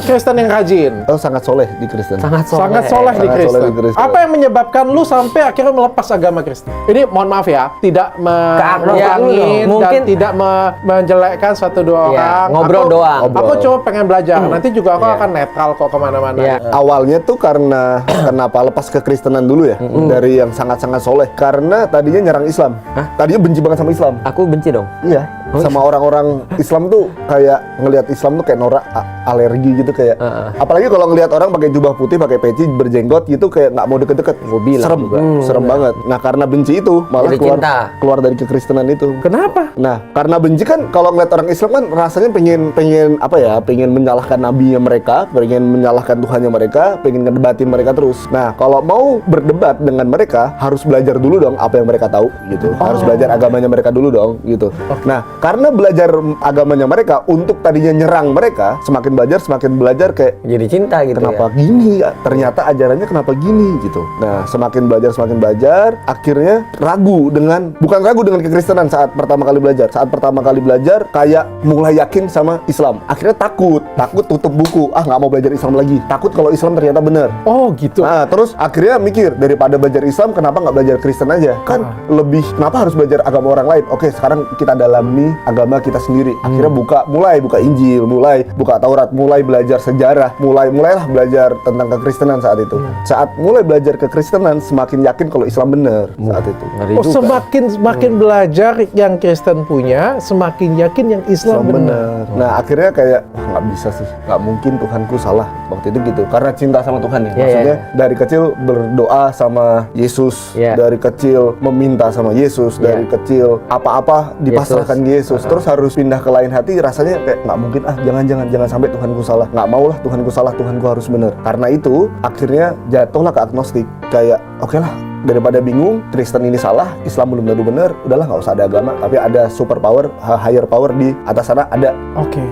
Kristen yang rajin? Oh, sangat soleh di Kristen. Sangat soleh di Kristen. Apa yang menyebabkan lu sampai akhirnya melepas agama Kristen? Ini mohon maaf ya, tidak mengurangi dan tidak menjelekkan satu dua orang. Ngobrol doang. Aku cuma pengen belajar. Nanti juga aku akan netral kok kemana-mana. Awalnya tuh karena kenapa lepas kekristenan dulu ya, dari yang sangat-sangat soleh. Karena tadinya nyerang Islam. Tadinya benci banget sama Islam. Aku benci dong. Iya. Sama orang-orang Islam tuh kayak ngelihat Islam tuh kayak norak, alergi gitu kayak. Apalagi kalau ngelihat orang pakai jubah putih, pakai peci, berjenggot gitu kayak nggak mau deket-deket. Serem, serem banget. Nah karena benci itu malah keluar dari kekristenan itu. Kenapa? Nah karena benci kan kalau ngeliat orang Islam kan rasanya pengen apa ya? Pengen menyalahkan nabinya mereka, pengen menyalahkan Tuhannya mereka, pengen ngedebatin mereka terus. Nah kalau mau berdebat dengan mereka harus belajar dulu dong apa yang mereka tahu gitu. Harus belajar agamanya mereka dulu dong gitu. Nah karena belajar agamanya mereka untuk tadinya nyerang mereka, semakin belajar kayak jadi cinta gitu. Kenapa gini? Ternyata ajarannya kenapa gini gitu. Nah, semakin belajar, akhirnya bukan ragu dengan kekristenan saat pertama kali belajar. Saat pertama kali belajar kayak mulai yakin sama Islam. Akhirnya takut tutup buku. Nggak mau belajar Islam lagi. Takut kalau Islam ternyata benar. Oh, gitu. Nah, terus akhirnya mikir daripada belajar Islam, kenapa nggak belajar Kristen aja? Kan lebih kenapa harus belajar agama orang lain? Oke, sekarang kita dalami agama kita sendiri. Akhirnya mulai buka Injil, mulai buka Taurat, mulai belajar sejarah, mulailah belajar tentang kekristenan saat itu. Saat mulai belajar kekristenan, semakin yakin kalau Islam benar saat itu. Semakin belajar yang Kristen punya, semakin yakin yang Islam benar. Nah, akhirnya kayak nggak bisa sih, nggak mungkin Tuhanku salah waktu itu gitu. Karena cinta sama Tuhan ya. Maksudnya dari kecil berdoa sama Yesus, dari kecil meminta sama Yesus, dari kecil apa-apa dipasrahkan Yesus. Terus harus pindah ke lain hati, rasanya kayak nggak mungkin. Jangan sampai Tuhanku salah. Nggak mau lah Tuhanku salah, Tuhanku harus benar. Karena itu akhirnya jatuhlah ke agnostik. Kayak oke lah, daripada bingung Kristen ini salah, Islam belum tentu benar, udahlah nggak usah ada agama, tapi ada super power, higher power di atas sana ada. Oke.